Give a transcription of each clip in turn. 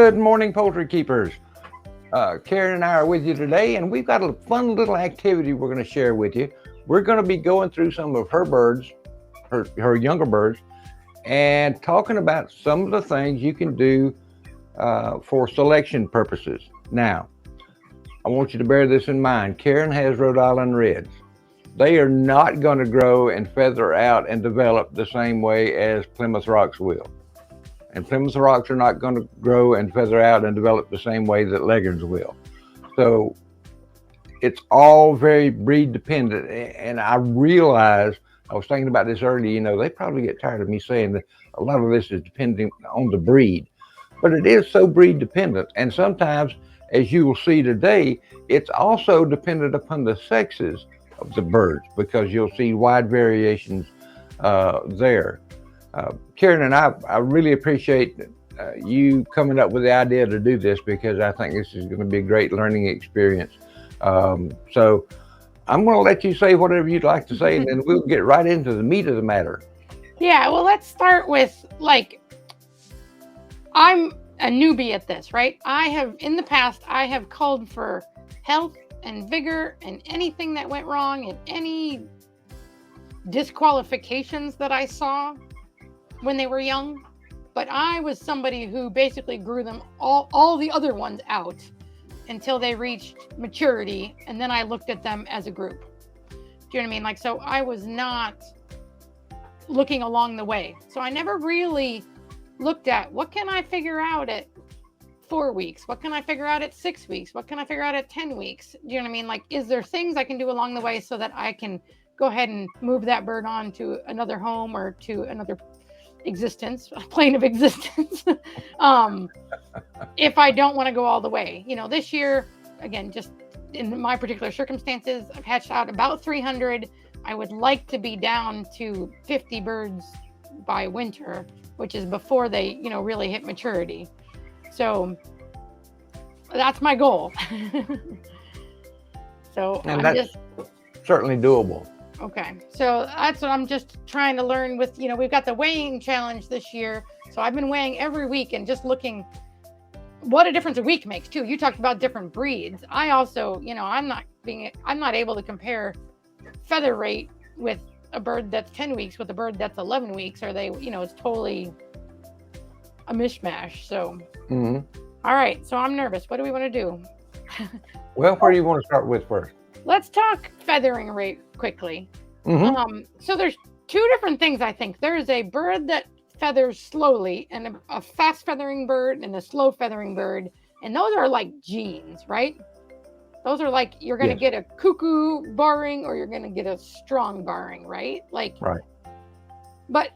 Good morning, poultry keepers. Karen and I are with you today, and we've got a fun little activity we're going to share with you. We're going to be going through some of her birds, her younger birds, and talking about some of the things you can do for selection purposes. Now, I want you to bear this in mind. Karen has Rhode Island Reds. They are not going to grow and feather out and develop the same way as Plymouth Rocks will. And Plymouth Rocks are not going to grow and feather out and develop the same way that Leghorns will. So it's all very breed dependent. And I realized, I was thinking about this earlier, they probably get tired of me saying that a lot of this is depending on the breed. But it is so breed dependent. And sometimes, as you will see today, it's also dependent upon the sexes of the birds, because you'll see wide variations there. Karen and I really appreciate you coming up with the idea to do this, because I think this is going to be a great learning experience. So I'm going to let you say whatever you'd like to say, and then we'll get right into the meat of the matter. Yeah, well, let's start with, I'm a newbie at this, right? In the past, I have called for health and vigor and anything that went wrong and any disqualifications that I saw when they were young. But I was somebody who basically grew them all the other ones out until they reached maturity, and then I looked at them as a group. Do you know what I mean? So I was not looking along the way. So I never really looked at what can I figure out at 4 weeks? What can I figure out at 6 weeks? What can I figure out at 10 weeks? Do you know what I mean? Is there things I can do along the way so that I can go ahead and move that bird on to another home or to another existence, a plane of existence, if I don't want to go all the way. This year, again, just in my particular circumstances, I've hatched out about 300. I would like to be down to 50 birds by winter, which is before they, really hit maturity. So that's my goal. That's certainly doable. Okay, so that's what I'm just trying to learn with, we've got the weighing challenge this year. So I've been weighing every week and just looking what a difference a week makes too. You talked about different breeds. I also, I'm not able to compare feather rate with a bird that's 10 weeks with a bird that's 11 weeks, or it's totally a mishmash. So, All right, so I'm nervous. What do we want to do? Well, where do you want to start with first? Let's talk feathering rate quickly. So there's two different things, I think. There's a bird that feathers slowly, and a fast feathering bird and a slow feathering bird. And those are like genes, right? Those are like, you're going to get a cuckoo barring, or you're going to get a strong barring, right? Right. But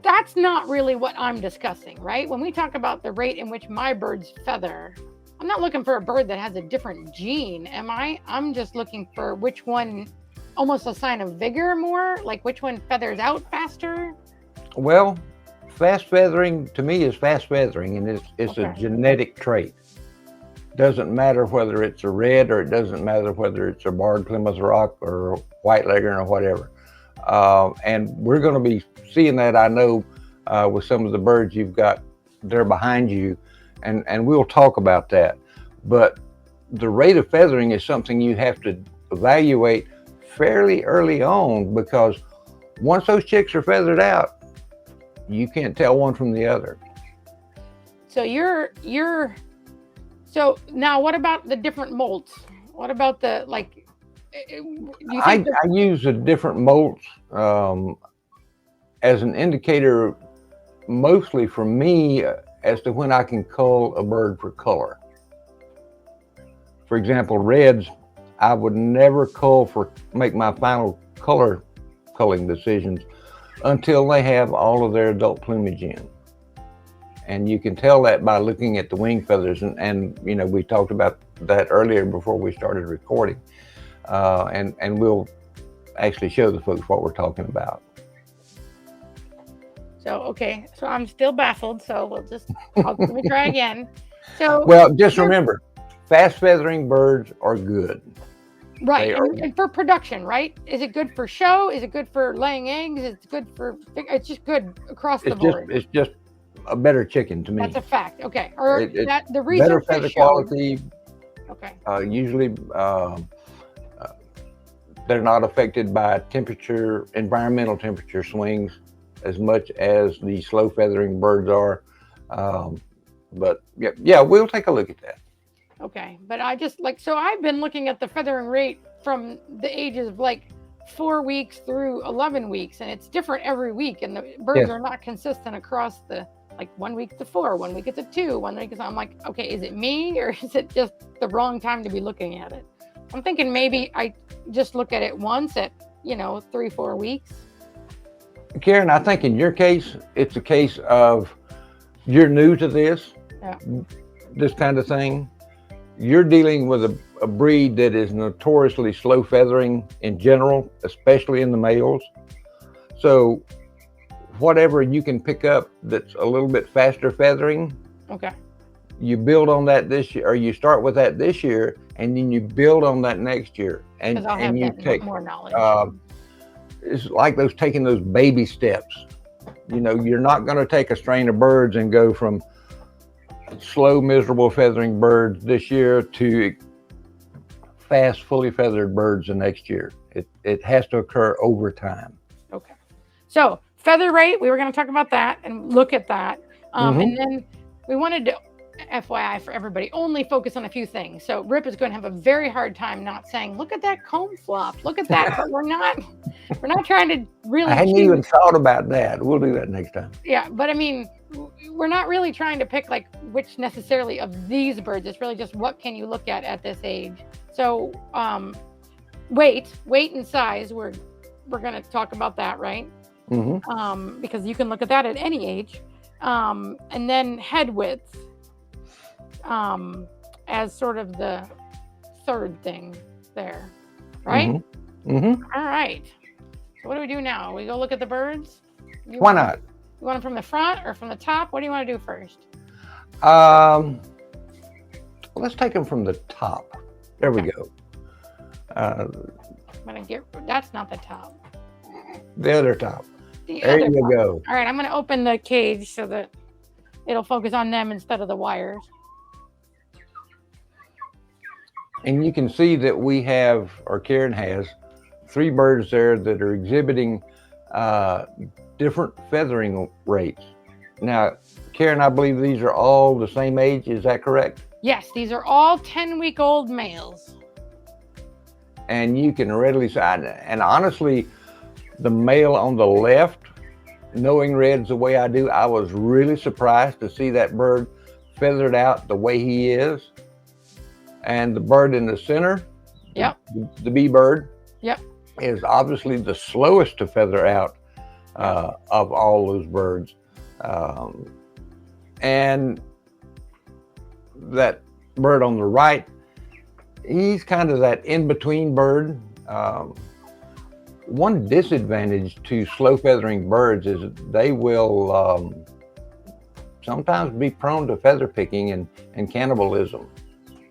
that's not really what I'm discussing, right? When we talk about the rate in which my birds feather, I'm not looking for a bird that has a different gene, am I? I'm just looking for which one, almost a sign of vigor more, like which one feathers out faster. Well, fast feathering to me is fast feathering, and it's a genetic trait. Doesn't matter whether it's a red, or it doesn't matter whether it's a barred Plymouth Rock or a white Leghorn or whatever. And we're going to be seeing that, I know, with some of the birds you've got there behind you, and we'll talk about that. But the rate of feathering is something you have to evaluate fairly early on, because once those chicks are feathered out, you can't tell one from the other. So so now what about the different molts? What about the, I use a different molts as an indicator, mostly for me, as to when I can cull a bird for color. For example, reds, I would never make my final color culling decisions until they have all of their adult plumage in. And you can tell that by looking at the wing feathers. And we talked about that earlier before we started recording. And we'll actually show the folks what we're talking about. So I'm still baffled. So let me try again. So, well, just remember, fast feathering birds are good. Right. And for production, right? Is it good for show? Is it good for laying eggs? It's just good across the board. It's just a better chicken to me. That's a fact. Okay. Or that the Better research feather has shown. quality. Okay. Usually, they're not affected by temperature, environmental temperature swings as much as the slow feathering birds are. But yeah, we'll take a look at that. Okay. But I just so I've been looking at the feathering rate from the ages of like 4 weeks through 11 weeks, and it's different every week, and the birds Yes. are not consistent across the, like, 1 week to 4, 1 week it's a 2, 1 week is, I'm like, okay, is it me or is it just the wrong time to be looking at it? I'm thinking maybe I just look at it once at 3-4 weeks. Karen, I think in your case, it's a case of you're new to this, Yeah. this kind of thing. You're dealing with a breed that is notoriously slow feathering in general, especially in the males. So whatever you can pick up that's a little bit faster feathering, Okay. you build on that this year, or you start with that this year, and then you build on that next year. Because I'll have And you that take, more knowledge. it's like taking those baby steps. You're not going to take a strain of birds and go from slow, miserable feathering birds this year to fast, fully feathered birds the next year. It has to occur over time. Okay. So feather rate, we were going to talk about that and look at that. Mhm. And then we wanted to, FYI for everybody, only focus on a few things. So Rip is going to have a very hard time not saying, look at that comb flop, look at that. But we're not trying to really. I hadn't even thought about that. We'll do that next time. Yeah, but I mean, we're not really trying to pick like which necessarily of these birds. It's really just what can you look at this age. So weight and size, we're going to talk about that, right? Mm-hmm. Because you can look at that at any age. And then head width as sort of the third thing there, right? Mm-hmm. Mm-hmm. All right. So what do we do now? We go look at the birds? Why not? You want them from the front or from the top? What do you want to do first? Let's take them from the top. There we go. I'm gonna that's not the top. The other top. There you top. Go. All right, I'm gonna open the cage so that it'll focus on them instead of the wires. And you can see that we have, or Karen has, 3 birds there that are exhibiting different feathering rates. Now, Karen, I believe these are all the same age. Is that correct? Yes, these are all 10-week-old males. And you can readily see, and honestly, the male on the left, knowing reds the way I do, I was really surprised to see that bird feathered out the way he is. And the bird in the center, yep, the bee bird, yep, is obviously the slowest to feather out of all those birds. And that bird on the right, he's kind of that in-between bird. One disadvantage to slow feathering birds is they will sometimes be prone to feather picking and cannibalism,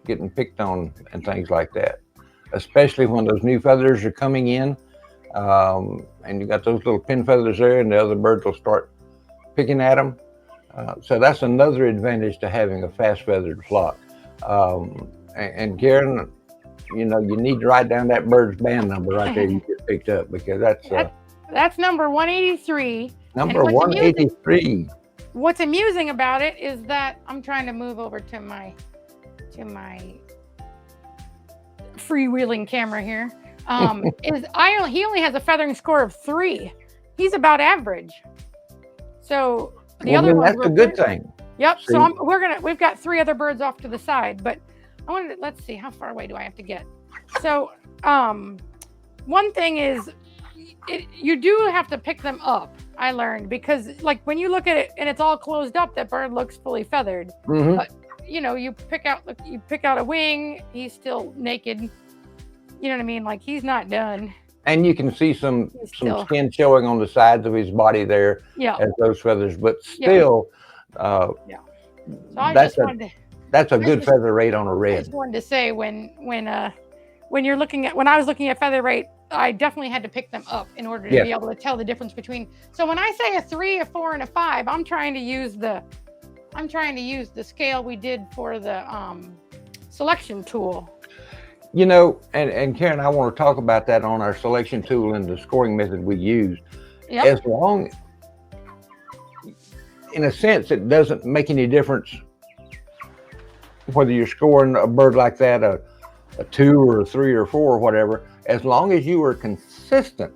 getting picked on and things like that, especially when those new feathers are coming in, and you got those little pin feathers there, and the other birds will start picking at them. So that's another advantage to having a fast feathered flock. And Karen, you need to write down that bird's band number right there you get picked up, because that's number 183. Number 183. What's amusing about it is that I'm trying to move over to my freewheeling camera here. He only has a feathering score of 3. He's about average. So that's a good thing. Yep. See? So we've got 3 other birds off to the side, but let's see, how far away do I have to get? So one thing is you do have to pick them up, I learned, because like when you look at it and it's all closed up, that bird looks fully feathered. Mm-hmm. But you pick out a wing, he's still naked. You know what I mean? Like, he's not done. And you can see some skin showing on the sides of his body there, yeah, as those feathers, but still, So that's a good feather rate on a red. I just wanted to say when I was looking at feather rate I definitely had to pick them up in order to be able to tell the difference between. So when I say a 3, a 4, and a 5, I'm trying to use the scale we did for the selection tool. You know, and Karen, I want to talk about that on our selection tool and the scoring method we use. Yep. As long, in a sense, it doesn't make any difference whether you're scoring a bird like that, a 2 or a 3 or 4 or whatever, as long as you are consistent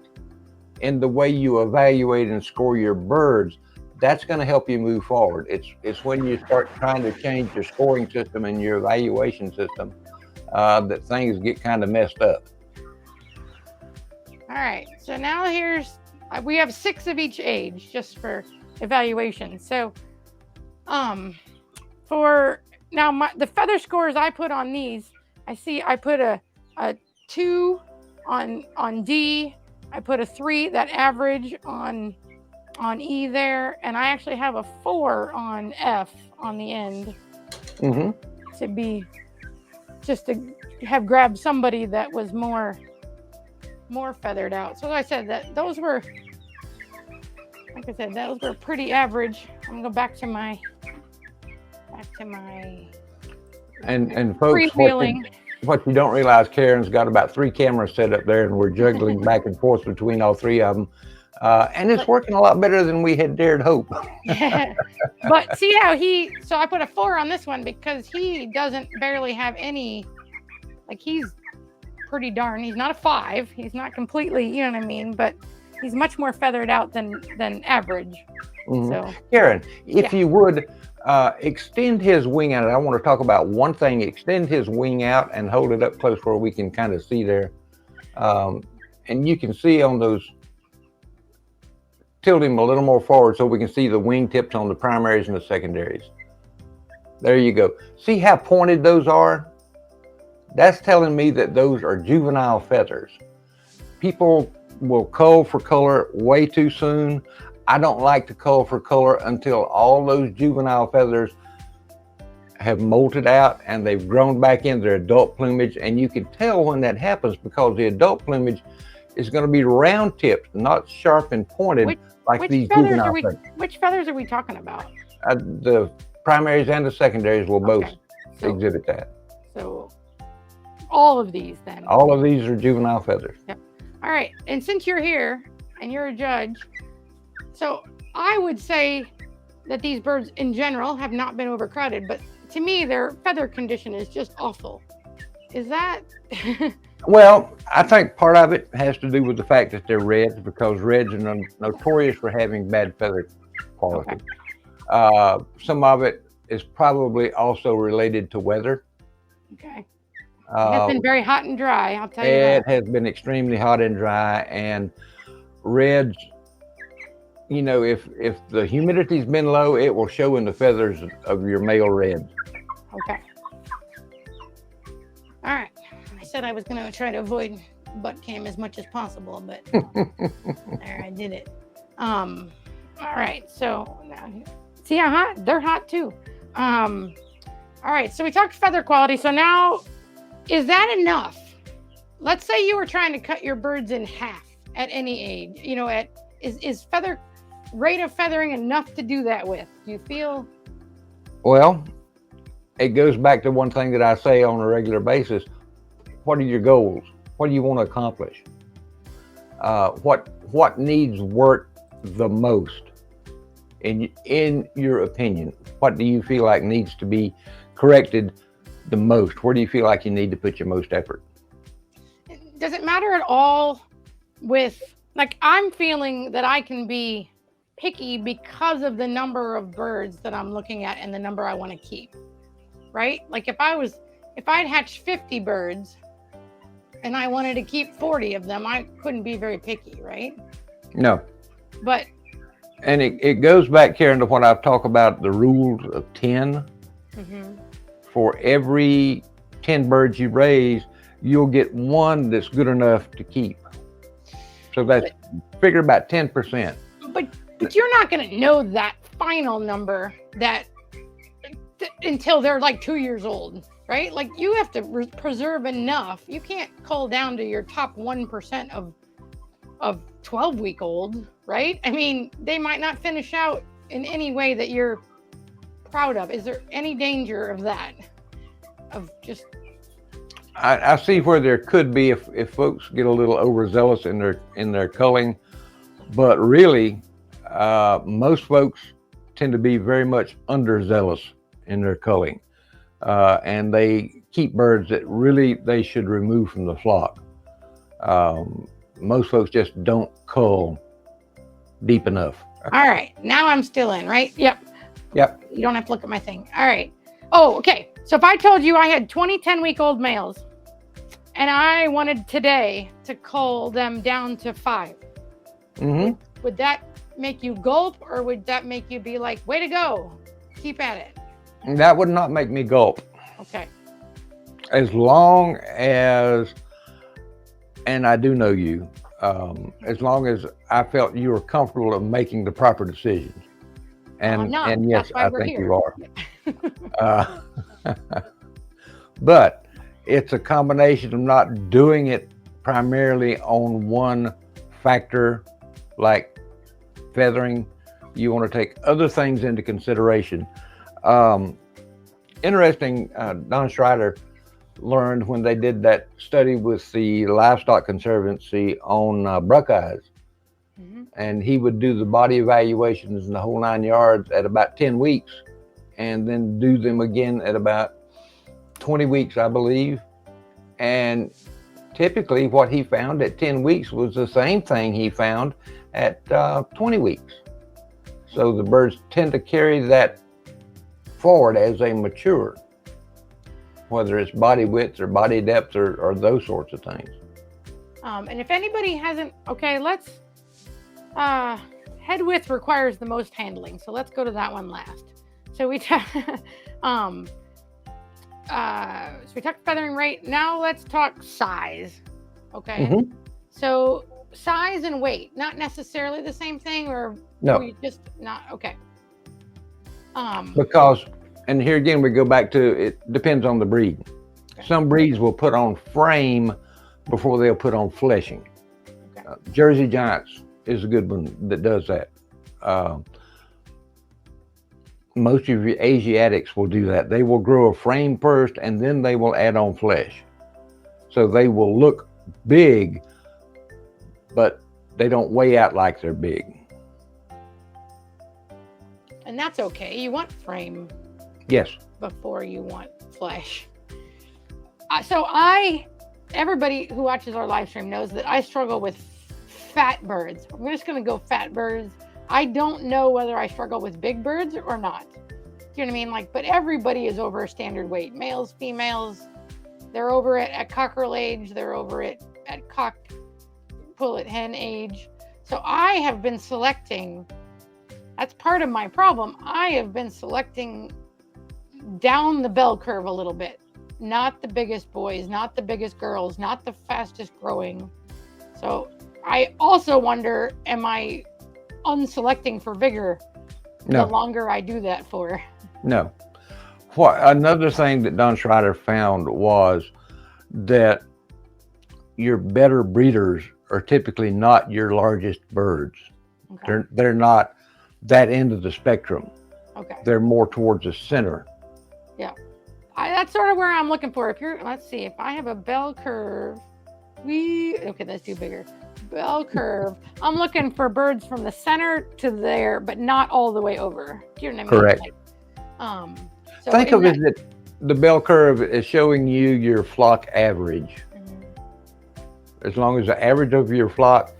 in the way you evaluate and score your birds, that's going to help you move forward. It's when you start trying to change your scoring system and your evaluation system that things get kind of messed up. All right, so now we have 6 of each age just for evaluation. So for now, the feather scores I put on these, I put a 2 on D, I put a 3, that average on E there, and I actually have a 4 on F on the end to be just to have grabbed somebody that was more feathered out. So like I said, those were pretty average. I'm gonna go back to my and folks, freewheeling. What you don't realize, Karen's got about 3 cameras set up there, and we're juggling back and forth between all 3 of them. And it's working a lot better than we had dared hope. But see how so I put a 4 on this one because he doesn't barely have any, like he's pretty darn, he's not a 5. He's not completely, you know what I mean? But he's much more feathered out than average. So Karen, if you would extend his wing out, I want to talk about one thing, extend his wing out and hold it up close where we can kind of see there. And you can see on those, tilt him a little more forward so we can see the wing tips on the primaries and the secondaries. There you go. See how pointed those are? That's telling me that those are juvenile feathers. People will cull for color way too soon. I don't like to cull for color until all those juvenile feathers have molted out and they've grown back into their adult plumage. And you can tell when that happens because the adult plumage is going to be round tipped, not sharp and pointed like these juvenile feathers. Which feathers are we talking about? The primaries and the secondaries will both exhibit that. So all of these then? All of these are juvenile feathers. Yep. All right. And since you're here and you're a judge, so I would say that these birds in general have not been overcrowded, but to me, their feather condition is just awful. Is that? Well, I think part of it has to do with the fact that they're reds, because reds are notorious for having bad feather quality. Okay. Some of it is probably also related to weather. Okay. It has been very hot and dry, I'll tell you that. It has been extremely hot and dry, and reds, you know, if the humidity's been low, it will show in the feathers of your male reds. Okay. All right. I said I was going to try to avoid butt cam as much as possible, but there, I did it. All right. So now, see how hot? They're hot too. All right. So we talked feather quality. So now, is that enough? Let's say you were trying to cut your birds in half at any age. You know, is rate of feathering enough to do that with? Do you feel? Well, it goes back to one thing that I say on a regular basis. What are your goals? What do you want to accomplish? What needs work the most? In your opinion, what do you feel like needs to be corrected the most? Where do you feel like you need to put your most effort? Does it matter at all with, like, I'm feeling that I can be picky because of the number of birds that I'm looking at and the number I want to keep, right? Like if I'd hatched 50 birds and I wanted to keep 40 of them, I couldn't be very picky, right? No. But. And it goes back, Karen, to what I've talked about, the rules of 10. For every 10 birds you raise, you'll get one that's good enough to keep. So that's, figure about 10%. But you're not going to know that final number until they're like 2 years old. right? Like you have to preserve enough. You can't cull down to your top 1% of 12-week-old, right? I mean, they might not finish out in any way that you're proud of. Is there any danger of that? Of just I see where there could be if folks get a little overzealous in their culling, but really, most folks tend to be very much underzealous in their culling, and they keep birds that really they should remove from the flock. Most folks just don't cull deep enough. all right, now I'm still in, right? Yep. Yep. You don't have to look at my thing. All right. Oh, okay. So if I told you I had 20 10-week-old males and I wanted today to cull them down to 5, would that make you gulp, or would that make you be like, way to go, keep at it? That would not make me gulp. Okay. As long as, and I do know you, as long as I felt you were comfortable of making the proper decisions. And yes, I think you are. But it's a combination of not doing it primarily on one factor like feathering. You want to take other things into consideration. Interesting, Don Schrader learned when they did that study with the Livestock Conservancy on Buckeyes, and he would do the body evaluations in the whole 9 yards at about 10 weeks, and then do them again at about 20 weeks, I believe. And typically what he found at 10 weeks was the same thing he found at 20 weeks. So the birds tend to carry that forward as they mature, whether it's body width or body depth or those sorts of things. And if anybody hasn't, okay, let's, head width requires the most handling. So let's go to that one last. So we talked feathering rate. Now let's talk size. Okay. So size and weight, not necessarily the same thing, or no, you just not okay. Because, and here again we go back to, it depends on the breed. Okay. Some breeds will put on frame before they'll put on fleshing. Okay. Jersey Giants is a good one that does that. Most of your Asiatics will do that. They will grow a frame first and then they will add on flesh. So they will look big, but they don't weigh out like they're big. And that's okay. You want frame. Yes. Before you want flesh. Everybody who watches our live stream knows that I struggle with fat birds. We're just going to go fat birds. I don't know whether I struggle with big birds or not. Do you know what I mean? Like, but everybody is over a standard weight. Males, females, they're over it at cockerel age. They're over it at cock pullet hen age. So I have been selecting. That's part of my problem. I have been selecting down the bell curve a little bit. Not the biggest boys, not the biggest girls, not the fastest growing. So I also wonder, am I unselecting for vigor the longer I do that for? No. Another thing that Don Schrader found was that your better breeders are typically not your largest birds. Okay. They're not that end of the spectrum. Okay. They're more towards the center. Yeah. That's sort of where I'm looking for. Let's see, if I have a bell curve, okay, let's do bigger. Bell curve. I'm looking for birds from the center to there, but not all the way over. Do you know what I mean? Correct. So think of it that the bell curve is showing you your flock average. As long as the average of your flock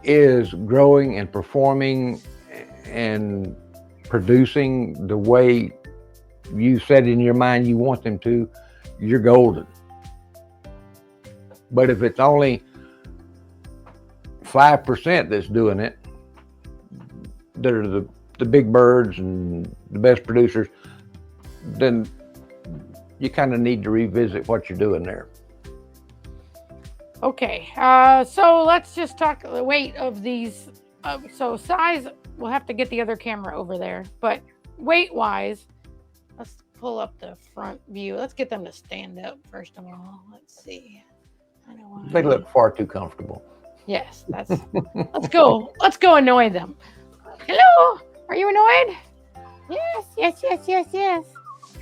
is growing and performing and producing the way you said in your mind you want them to, you're golden. But if it's only 5% that's doing it, that are the big birds and the best producers, then you kind of need to revisit what you're doing there. Okay, so let's just talk the weight of these. So size, we'll have to get the other camera over there, but weight-wise, let's pull up the front view. Let's get them to stand up first of all. Let's see. I know why. They look far too comfortable. Yes, that's. Let's go. Let's go annoy them. Hello. Are you annoyed? Yes. Yes. Yes. Yes. Yes.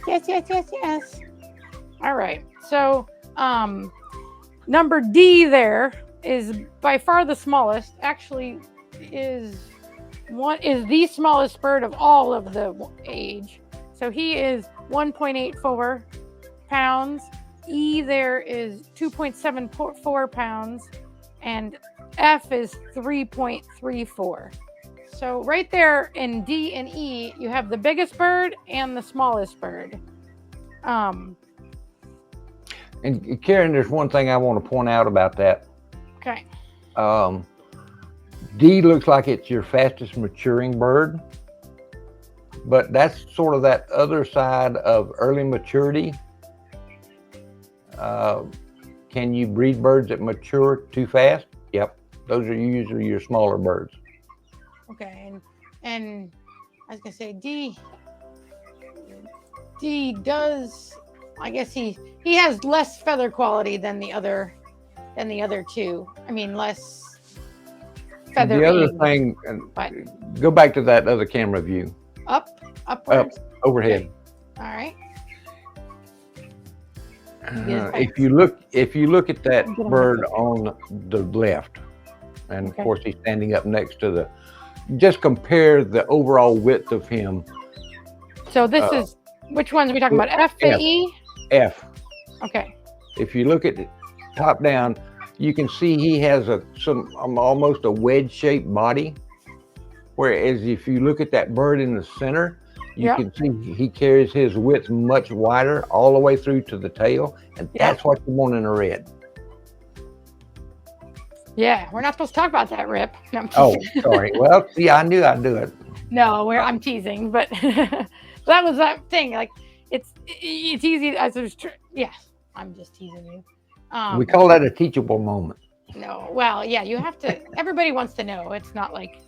Yes. Yes. Yes. Yes. All right. So, number D there is by far the smallest. Actually, is the smallest bird of all of the age. So he is 1.84 pounds. E there is 2.74 pounds, and F is 3.34. So right there in D and E, you have the biggest bird and the smallest bird. And Karen, there's one thing I want to point out about that. Okay. D looks like it's your fastest maturing bird, but that's sort of that other side of early maturity. Can you breed birds that mature too fast? Yep. Those are usually your smaller birds. Okay. And I was gonna say D does, I guess he has less feather quality than the other two. I mean, less feather. The other thing, go back to that other camera view. Upwards. Overhead. Okay. All right. If you look at that bird on the left, and of course he's standing up next to just compare the overall width of him. So this is, which ones are we talking about? F and E? F. Okay. If you look at it top down, you can see he has almost a wedge-shaped body. Whereas if you look at that bird in the center, you can see he carries his width much wider all the way through to the tail, and that's what you want in a red. Yeah, we're not supposed to talk about that, Rip. No, sorry. Well, yeah, I knew I'd do it. No, I'm teasing, but that was that thing. Like it's easy. Yes, I'm just teasing you. We call that a teachable moment. No, well, yeah, you have to. Everybody wants to know. It's not like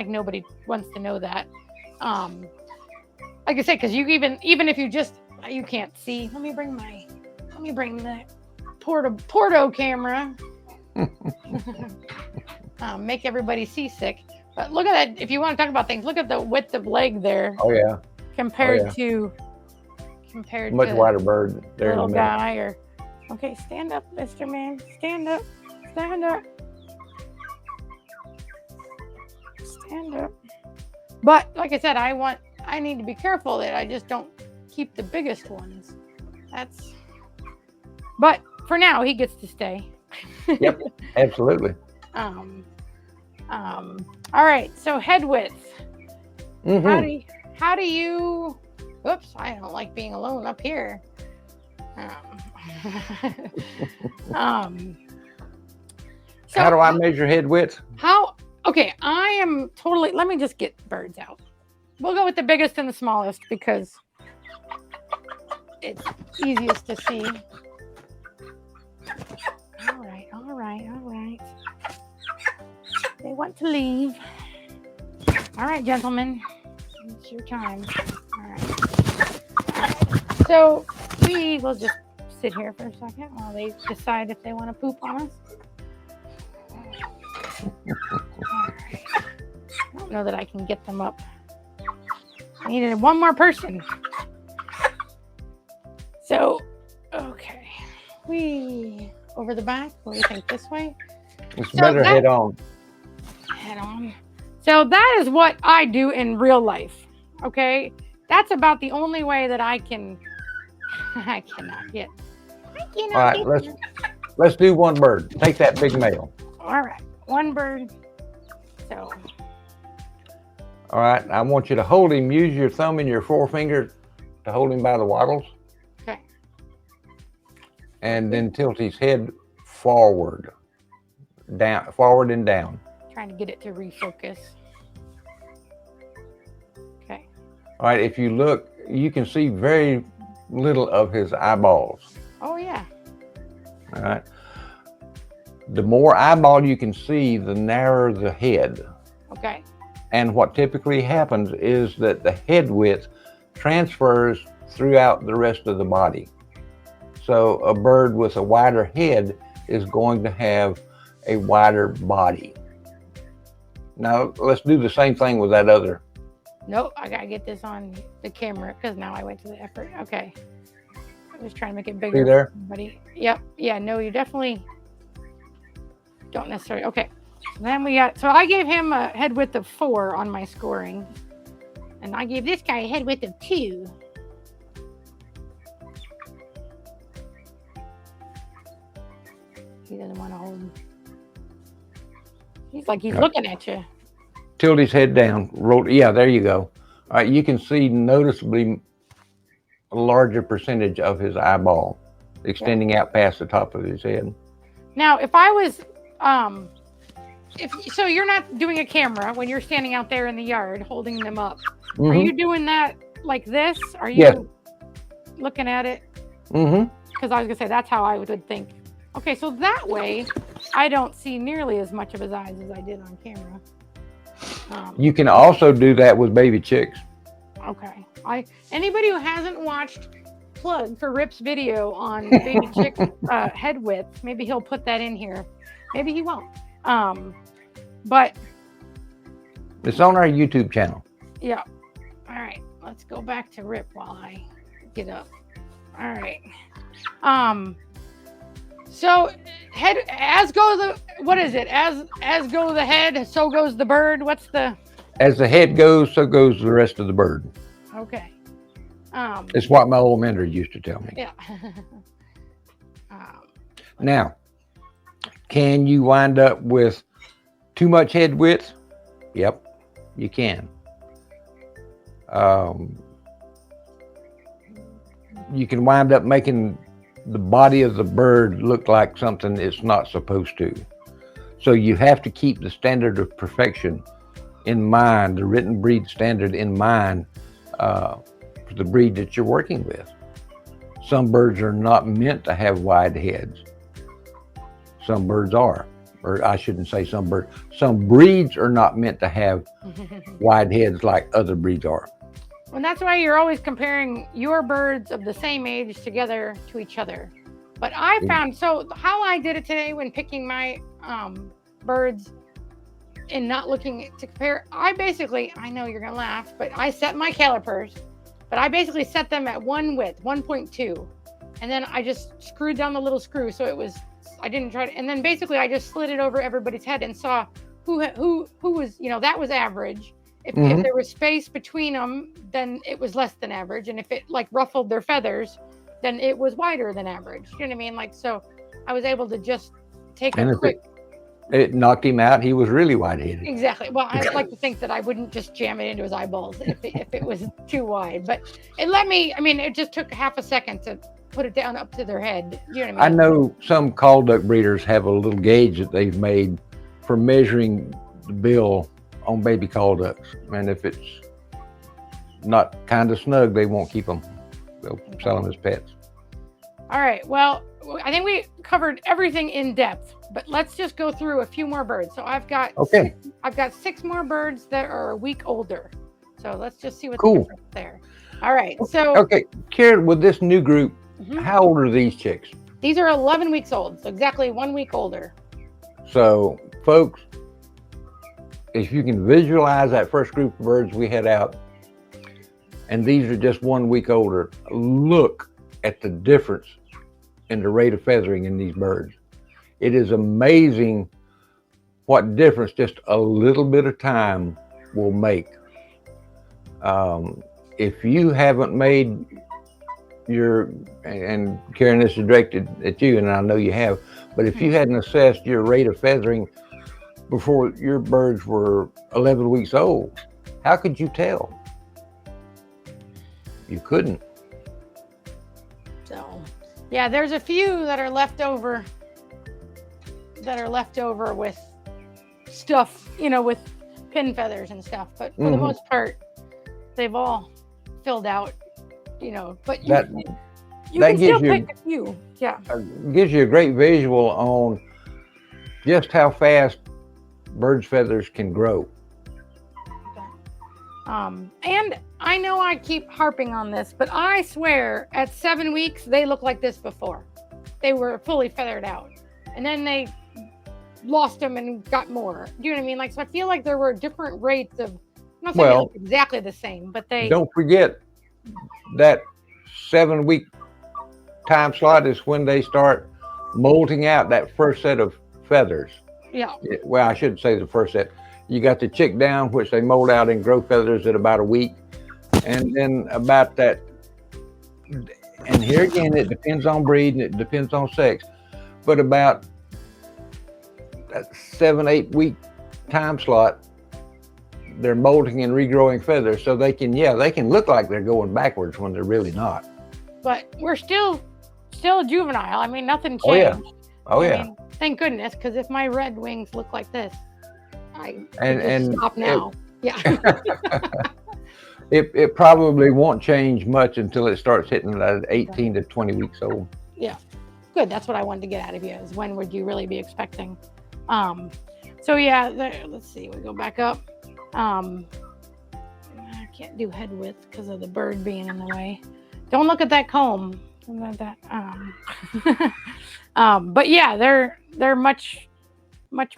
nobody wants to know that. Like I say, because you even if you can't see. Let me bring the Porto camera. Make everybody seasick. But look at that. If you want to talk about things, look at the width of leg there. Oh yeah. Compared to much wider bird there. Little guy okay, stand up, Mr. Man. Stand up. Stand up. Stand up. But like I said, I need to be careful that I just don't keep the biggest ones. But for now he gets to stay. Yep, absolutely. All right, so head width. How do you oops, I don't like being alone up here. So how do I measure head width? Okay, I am totally, let me just get birds out. We'll go with the biggest and the smallest because it's easiest to see. All right. They want to leave. All right, gentlemen. It's your time. All right. So we will just sit here for a second while they decide if they want to poop on us. All right. I don't know that I can get them up. I needed one more person. So, okay. We over the back. What do you think? This way? It's better head on. Head on. So that is what I do in real life. Okay? That's about the only way that I cannot get. All right, let's do one bird. Take that big male. All right. One bird. So. All right, I want you to hold him. Use your thumb and your forefinger to hold him by the wattles. Okay. And then tilt his head forward and down. Trying to get it to refocus. Okay. All right, if you look, you can see very little of his eyeballs. Oh, yeah. All right. The more eyeball you can see, the narrower the head. Okay. And what typically happens is that the head width transfers throughout the rest of the body. So a bird with a wider head is going to have a wider body. Now let's do the same thing with that other. Nope, I gotta get this on the camera because now I went to the effort. Okay. I'm just trying to make it bigger. See there? For everybody. Yep. Yeah, no, you definitely don't necessarily. Okay. So then we got, so I gave him a head width of 4 on my scoring. And I gave this guy a head width of 2. He doesn't want to hold him. He's like he's looking at you. Tilt his head down. Roll. Yeah, there you go. All right, you can see noticeably a larger percentage of his eyeball extending out past the top of his head. Now, if I was, so you're not doing a camera when you're standing out there in the yard holding them up. Mm-hmm. Are you doing that like this? Are you looking at it? Mm-hmm. Because I was gonna say that's how I would think. Okay, so that way I don't see nearly as much of his eyes as I did on camera. You can also do that with baby chicks. Okay. Anybody who hasn't watched plug for Rip's video on baby chick head width, maybe he'll put that in here. Maybe he won't. But it's on our YouTube channel. Yeah. All right. Let's go back to Rip while I get up. All right. So head as go the what is it? As go the head, so goes the bird. What's the As the head goes, so goes the rest of the bird. Okay. It's what my old mentor used to tell me. Yeah. Now, can you wind up with too much head width? Yep, you can. You can wind up making the body of the bird look like something it's not supposed to. So you have to keep the standard of perfection in mind, the written breed standard in mind for the breed that you're working with. Some birds are not meant to have wide heads. Some birds are, or I shouldn't say some birds. Some breeds are not meant to have wide heads like other breeds are. And that's why you're always comparing your birds of the same age together to each other. But I found, so how I did it today when picking my birds and not looking to compare, I know you're going to laugh, but I set my calipers, but I basically set them at one width, 1.2. And then I just screwed down the little screw. So it was, I didn't try to, and then basically I just slid it over everybody's head and saw who was, that was average. If there was space between them, then it was less than average. And if it like ruffled their feathers, then it was wider than average. You know what I mean? Like, so I was able to just take a quick. It knocked him out. He was really wide-headed. Exactly. Well, I'd like to think that I wouldn't just jam it into his eyeballs if it was too wide. But it let me, it just took half a second to put it down up to their head. You know what I mean? I know some call duck breeders have a little gauge that they've made for measuring the bill on baby call ducks, and if it's not kind of snug, they won't keep them. They'll sell them as pets. All right. Well, I think we covered everything in depth, but let's just go through a few more birds. So I've got 6 more birds that are a week older. So let's just see what's different there. All right. So Karen, with this new group, how old are these chicks? These are 11 weeks old, so exactly 1 week older. So, folks, if you can visualize that first group of birds we had out, and these are just 1 week older, look at the difference in the rate of feathering in these birds. It is amazing what difference just a little bit of time will make. If you haven't made and Karen, this is directed at you, and I know you have, but if you hadn't assessed your rate of feathering before your birds were 11 weeks old, how could you tell? You couldn't. So, yeah, there's a few that are left over with stuff, with pin feathers and stuff. But for the most part, they've all filled out, but you can still pick a few. Yeah. Gives you a great visual on just how fast birds' feathers can grow. And I know I keep harping on this, but I swear at 7 weeks, they looked like this before. They were fully feathered out. And then they lost them and got more. Do you know what I mean? Like, so I feel like there were different rates of, I'm not saying they look exactly the same, but they. Don't forget that 7 week time slot is when they start molting out that first set of feathers. Yeah. Well, I shouldn't say the first set. You got the chick down, which they mold out and grow feathers at about a week. And then about that, and here again, it depends on breed and it depends on sex, but about that 7-8 week time slot, they're molting and regrowing feathers. So they can look like they're going backwards when they're really not. But we're still juvenile. I mean, nothing changed. Oh yeah. Mean, thank goodness, because if my red wings look like this, I and stop now. It probably won't change much until it starts hitting that 18 to 20 weeks old. Yeah, good. That's what I wanted to get out of you, is when would you really be expecting? So yeah, let's see. We go back up. I can't do head width because of the bird being in the way. Don't look at that comb. But yeah, they're much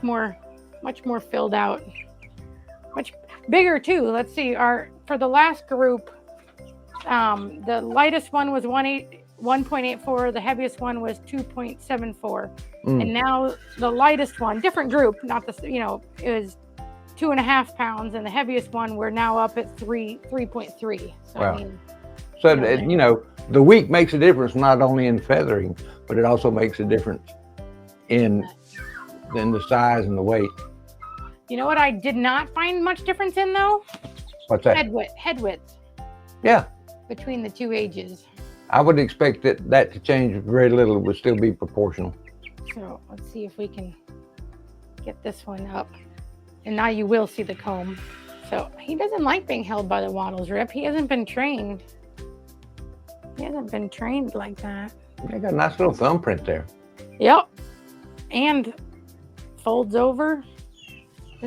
more filled out, much bigger too. Let's see. For the last group, the lightest one was 1.84. The heaviest one was 2.74. And now the lightest one, different group, not the, is 2.5 pounds, and the heaviest one we're now up at 3.3. So wow. I mean, the weight makes a difference not only in feathering, but it also makes a difference in the size and the weight. You know what I did not find much difference in though? What's that? Head width. Yeah. Between the two ages. I would expect that to change very little. It would still be proportional. So let's see if we can get this one up. And now you will see the comb. So he doesn't like being held by the wattles, Rip. He hasn't been trained. He hasn't been trained like that. They got a nice little thumbprint there. Yep. And folds over.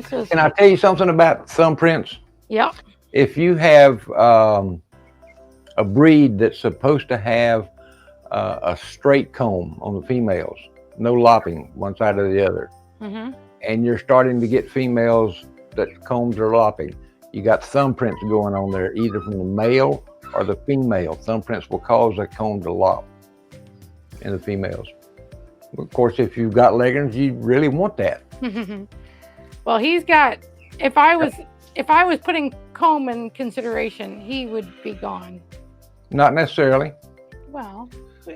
Can I tell you something about thumbprints? Yep. If you have a breed that's supposed to have a straight comb on the females, no lopping one side or the other, and you're starting to get females that combs are lopping, you got thumbprints going on there, either from the male or the female. Thumbprints will cause a comb to lop in the females. Of course, if you've got leghorns, you really want that. Well, he's got, if I was putting comb in consideration, he would be gone. Not necessarily. Well,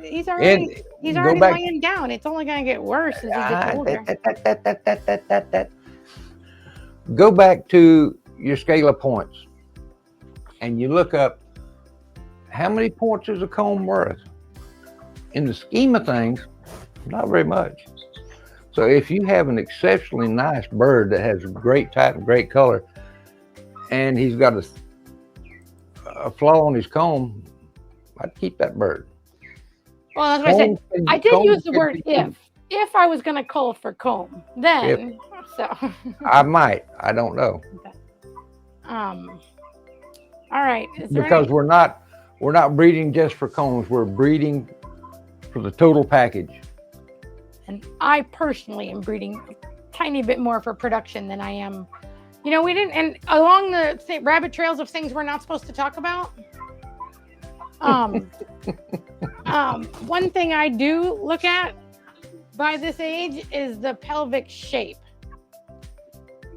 he's already laying down. It's only going to get worse as he gets older. Go back to your scale of points and you look up how many points is a comb worth. In the scheme of things, not very much. So if you have an exceptionally nice bird that has great type and great color, and he's got a flaw on his comb, I'd keep that bird. Well, that's what I said. I did use the word if. If I was going to cull for comb, then so. I might. I don't know. Okay. All right. Because we're not breeding just for combs. We're breeding for the total package. And I personally am breeding a tiny bit more for production than I am. We didn't, and along the rabbit trails of things we're not supposed to talk about. One thing I do look at by this age is the pelvic shape.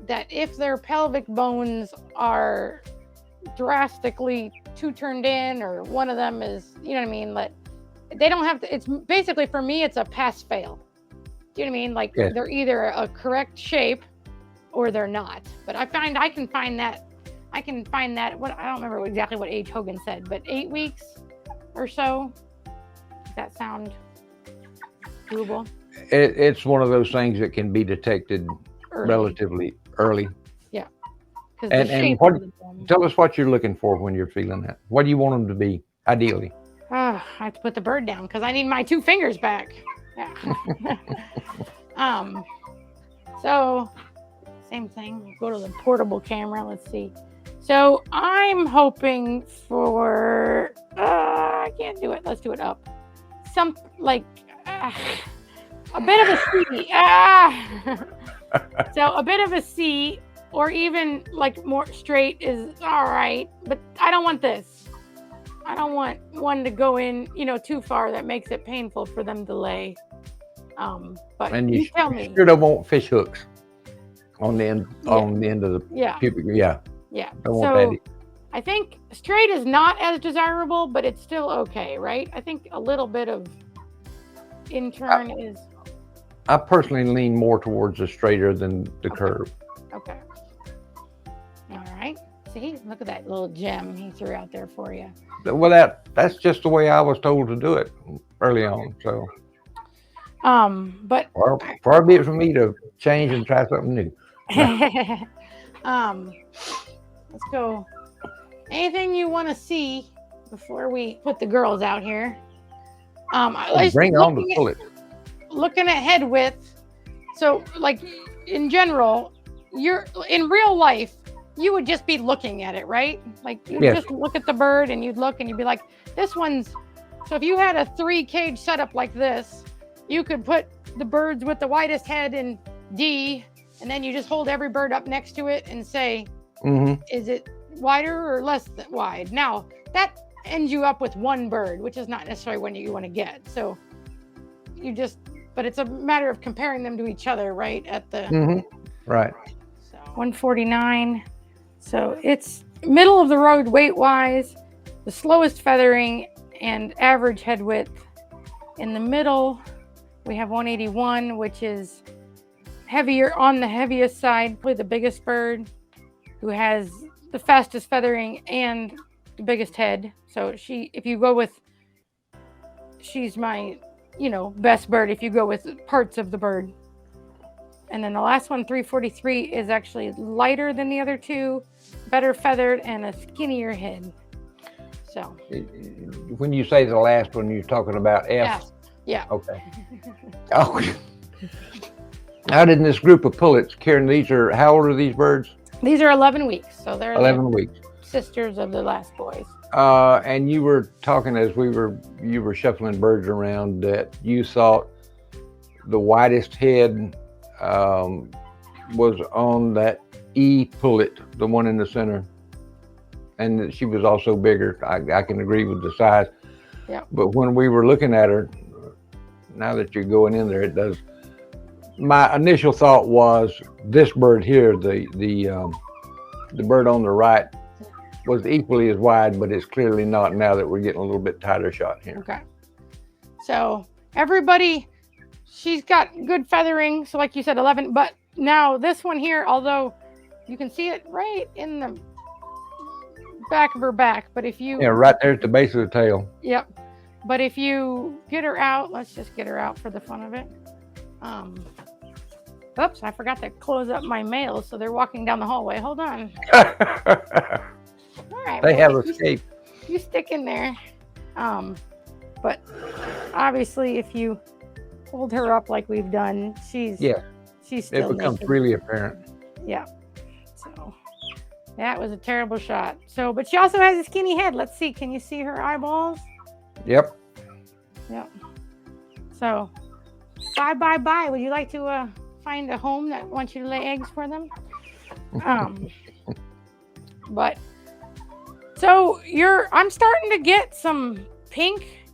That if their pelvic bones are drastically too turned in, or one of them is, like they don't have to, it's basically, for me, it's a pass fail. Do you know what I mean? Like they're either a correct shape or they're not. But I can find that, I don't remember exactly what age Hogan said, but 8 weeks or so. Does that sound doable? It's one of those things that can be detected relatively early. Yeah. And tell us what you're looking for when you're feeling that. What do you want them to be, ideally? I have to put the bird down because I need my 2 fingers back. Yeah. So same thing. We'll go to the portable camera. Let's see. So I'm hoping for, I can't do it. Let's do it up. Some like a bit of a C. So a bit of a C, or even like more straight is all right. But I don't want this. I don't want one to go in, too far that makes it painful for them to lay. But And you tell me. Sure don't want fish hooks on the end Yeah. on the end of the pubic. Yeah. Yeah. Don't want that. I think straight is not as desirable, but it's still okay, right? I think a little bit of intern is. I personally lean more towards the straighter than the curve. Okay. All right. See, look at that little gem he threw out there for you. Well, that's just the way I was told to do it early on. So, but far be it from me to change and try something new. Let's go. Anything you want to see before we put the girls out here? Bring on the pullet. Looking at head width. So, like in general, you're in real life. You would just be looking at it, right? Like you just look at the bird and you'd look and you'd be like, this one's. So if you had a 3-cage setup like this, you could put the birds with the widest head in D, and then you just hold every bird up next to it and say, is it wider or less than wide? Now that ends you up with one bird, which is not necessarily what you want to get. So but it's a matter of comparing them to each other, right? At the right. So 149. So it's middle of the road weight-wise, the slowest feathering and average head width. In the middle, we have 181, which is heavier on the heaviest side, probably the biggest bird, who has the fastest feathering and the biggest head. So if you go with, she's my, best bird if you go with parts of the bird. And then the last one, 343, is actually lighter than the other two, better feathered, and a skinnier head. So when you say the last one, you're talking about F? Yeah. Okay. Oh. Out in this group of pullets, Karen, how old are these birds? These are 11 weeks. So they're 11 weeks. Sisters of the last boys. And you were talking as you were shuffling birds around that you thought the widest head was on that E pullet, the one in the center, and that she was also bigger. I can agree with the size. Yeah. But when we were looking at her, now that you're going in there, it does. My initial thought was this bird here, the bird on the right, was equally as wide, but it's clearly not now that we're getting a little bit tighter shot here. Okay. So everybody, she's got good feathering. So like you said, 11, but now this one here, although you can see it right in the back of her back, but if you... Yeah, right there at the base of the tail. Yep. But if you get her out, let's just get her out for the fun of it. Oops, I forgot to close up my mail, so they're walking down the hallway. Hold on. All right. They have escaped. You stick in there. But obviously, if you hold her up like we've done, she's still it becomes naked. really apparent. Yeah. So that was a terrible shot. So, but she also has a skinny head. Let's see. Can you see her eyeballs? Yep. Yep. So, bye. Would you like to find a home that wants you to lay eggs for them? But so I'm starting to get some pink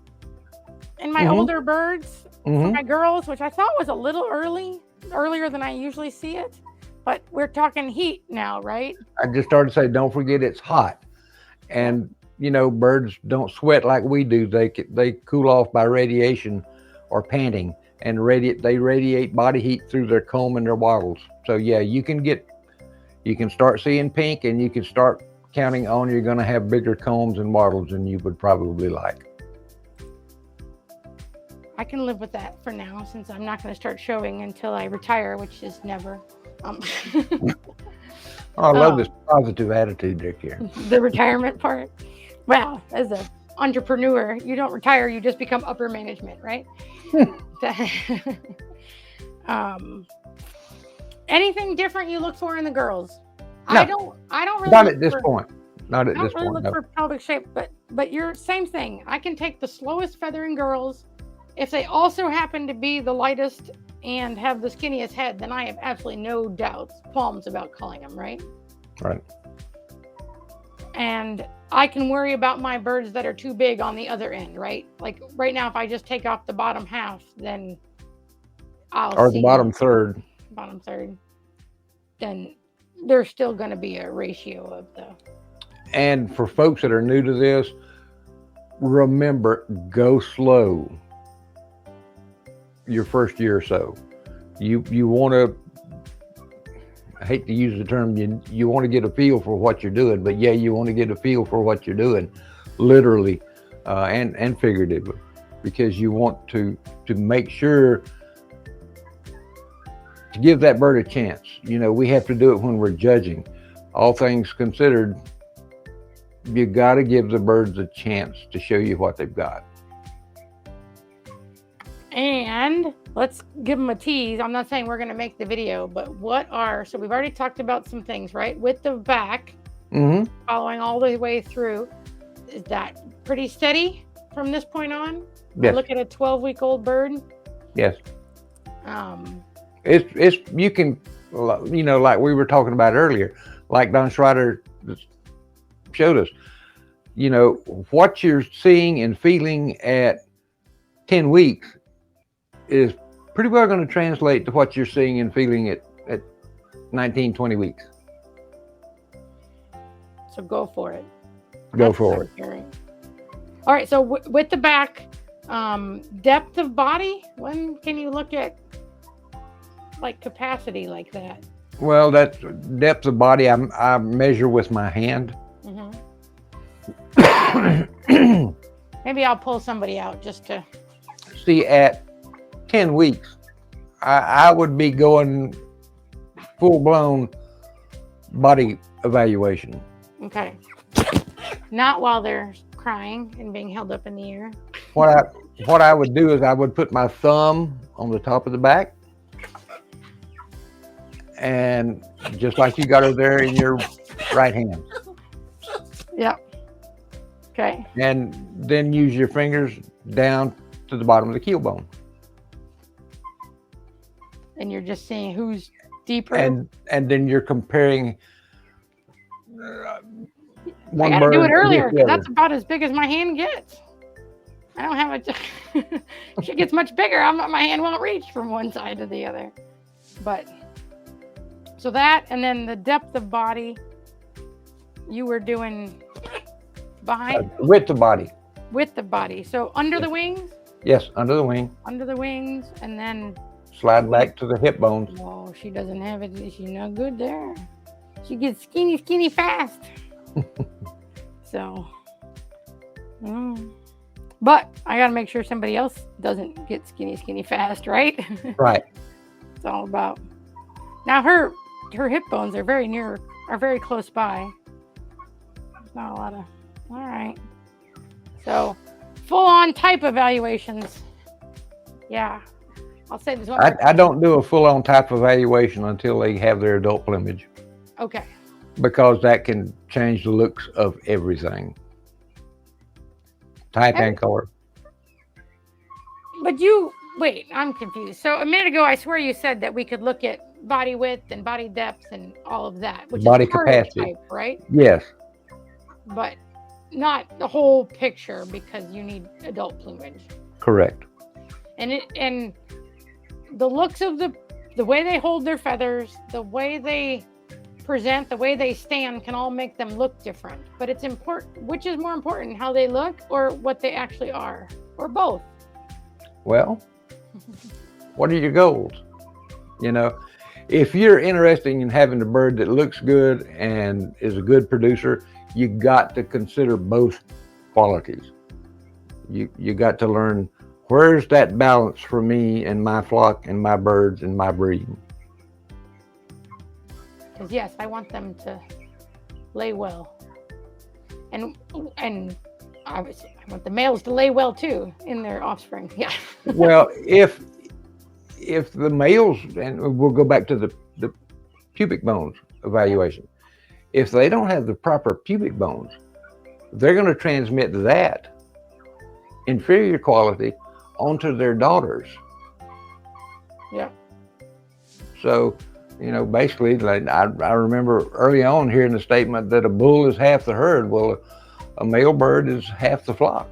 in my older birds, for my girls, which I thought was a little earlier than I usually see it. But we're talking heat now, right? I just started to say, don't forget it's hot, and birds don't sweat like we do. They cool off by radiation or panting, and they radiate body heat through their comb and their wattles. So yeah, you can start seeing pink, and you can start counting on you're going to have bigger combs and wattles than you would probably like. I can live with that for now, since I'm not going to start showing until I retire, which is never. I love this positive attitude there, Karen. The retirement part. Well, as an entrepreneur, you don't retire, you just become upper management, right? Anything different you look for in the girls? I don't really Not look at this for, point. Not I at don't this really point. look No. for pelvic shape, but you're same thing. I can take the slowest feathering girls. If they also happen to be the lightest and have the skinniest head, then I have absolutely no doubts, qualms about culling them, right? Right. And I can worry about my birds that are too big on the other end, right? Like right now, if I just take off the bottom half, then I'll Or see the bottom third. bottom third, then there's still going to be a ratio of the. And for folks that are new to this, remember, go slow your first year or so. You want to, I hate to use the term, you want to get a feel for what you're doing, but yeah, you want to get a feel for what you're doing, literally and figuratively, because you want to make sure to give that bird a chance. We have to do it when we're judging. All things considered, you got to give the birds a chance to show you what they've got. And let's give them a tease. I'm not saying we're going to make the video, but so we've already talked about some things, right? Width of back, following all the way through. Is that pretty steady from this point on? Yes. Look at a 12-week-old bird. Yes. It's you can, like we were talking about earlier, like Don Schrader showed us, what you're seeing and feeling at 10 weeks is pretty well going to translate to what you're seeing and feeling at 19, 20 weeks. So go for it. Go for it. All right. So with the back, depth of body, when can you look at like capacity like that? Well, that's depth of body. I measure with my hand. Maybe I'll pull somebody out just to see. At 10 weeks, I would be going full-blown body evaluation. Okay. Not while they're crying and being held up in the air. What I would do is I would put my thumb on the top of the back, and just like you got her there in your right hand. Yep. Okay. And then use your fingers down to the bottom of the keel bone. And you're just seeing who's deeper. And then you're comparing one I bird. gotta do it earlier because that's about as big as my hand gets. I don't have a. She gets much bigger. My hand won't reach from one side to the other. But so that, and then the depth of body. You were doing behind with the body. With the body. So under the wings. Yes, under the wing. Under the wings, and then slide back to the hip bones. Oh, she doesn't have it. She's not good there. She gets skinny fast. So, but I got to make sure somebody else doesn't get skinny fast, right? Right. It's all about. Now her hip bones are very close by. There's not a lot of. All right. So, full-on type evaluations. Yeah. I'll say this one. I don't do a full-on type evaluation until they have their adult plumage. Okay. Because that can change the looks of everything. Type and color. But wait, I'm confused. So a minute ago, I swear you said that we could look at body width and body depth and all of that, which body is part capacity. Of type, right? Yes. But not the whole picture because you need adult plumage. Correct. And the looks of the way they hold their feathers, the way they present, the way they stand can all make them look different. But it's important, which is more important, how they look or what they actually are, or both? Well, what are your goals? If you're interested in having a bird that looks good and is a good producer, you got to consider both qualities. You got to learn, where's that balance for me and my flock and my birds and my breeding? Because yes, I want them to lay well, and obviously I want the males to lay well too in their offspring. Yeah. Well, if the males, and we'll go back to the pubic bones evaluation, if they don't have the proper pubic bones, they're going to transmit that inferior quality onto their daughters. Yeah. So, basically, like I remember early on hearing the statement that a bull is half the herd. Well, a male bird is half the flock,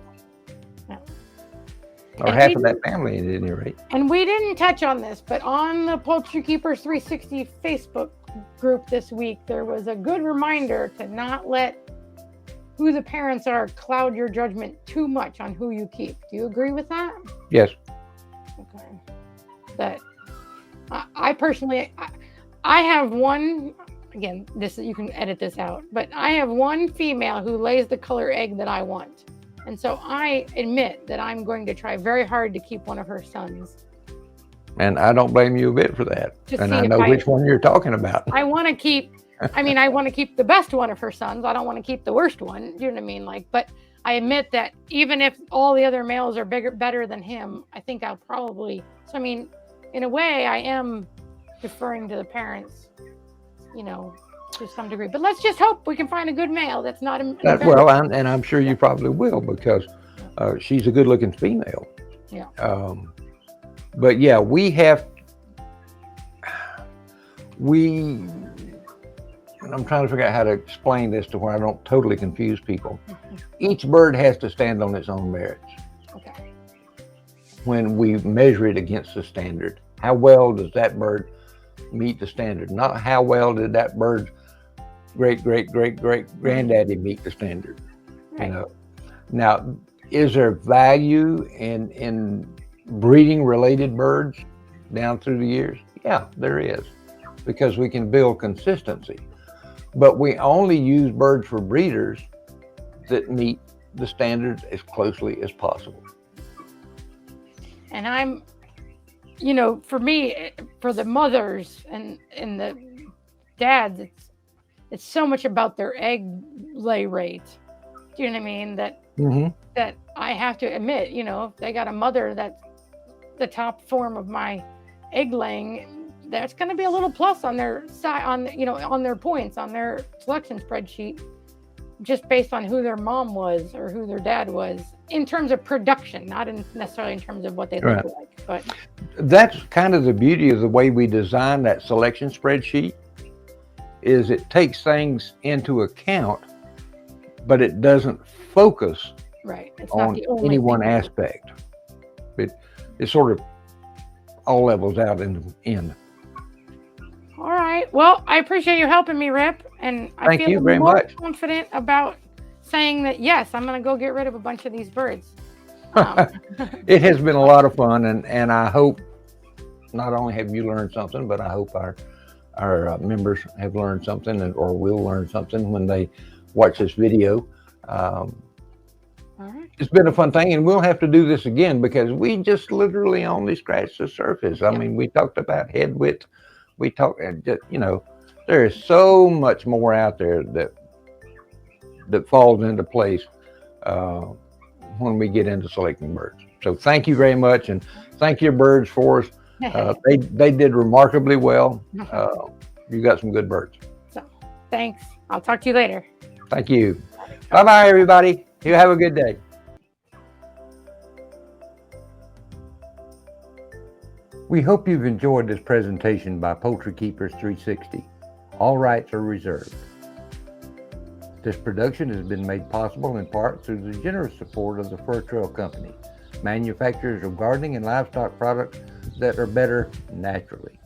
or half of that family at any rate. And we didn't touch on this, but on the Poultry Keepers 360 Facebook group this week, there was a good reminder to not let who the parents are cloud your judgment too much on who you keep. Do you agree with that? Yes. Okay. That I personally, I have one, again, you can edit this out, but I have one female who lays the color egg that I want. And so I admit that I'm going to try very hard to keep one of her sons. And I don't blame you a bit for that. And I know which one you're talking about. I want to keep, I want to keep the best one of her sons. I don't want to keep the worst one. Do you know what I mean? But I admit that even if all the other males are better than him, I think I'll probably, in a way, I am deferring to the parents, to some degree. But let's just hope we can find a good male that's not well, and I'm sure you probably will, because she's a good-looking female. Yeah. But yeah, I'm trying to figure out how to explain this to where I don't totally confuse people. Each bird has to stand on its own merits. Okay. When we measure it against the standard, how well does that bird meet the standard? Not how well did that bird's great granddaddy meet the standard. Right. Now, is there value in breeding related birds down through the years? Yeah, there is, because we can build consistency. But we only use birds for breeders that meet the standards as closely as possible. And I'm, for me, for the mothers and the dads, it's so much about their egg lay rate. Do you know what I mean? That I have to admit, if they got a mother that's the top form of my egg laying, that's going to be a little plus on their side, on their points, on their selection spreadsheet, just based on who their mom was or who their dad was in terms of production, not necessarily in terms of what they look like. But that's kind of the beauty of the way we design that selection spreadsheet, is it takes things into account, but it doesn't focus it's on not the only any one aspect. It sort of all levels out in the end. All right. Well, I appreciate you helping me, Rip. And I Thank feel you very more much. confident about saying that, yes, I'm going to go get rid of a bunch of these birds. It has been a lot of fun, and I hope not only have you learned something, but I hope our members have learned something, or will learn something when they watch this video. All right. It's been a fun thing, and we'll have to do this again, because we just literally only scratched the surface. I mean, we talked about head width. We talked, there is so much more out there that falls into place when we get into selecting birds. So thank you very much, and thank your birds for us. They did remarkably well. You got some good birds. So, thanks. I'll talk to you later. Thank you. Bye-bye, everybody. You have a good day. We hope you've enjoyed this presentation by Poultry Keepers 360. All rights are reserved. This production has been made possible in part through the generous support of the Fur Trail Company, manufacturers of gardening and livestock products that are better naturally.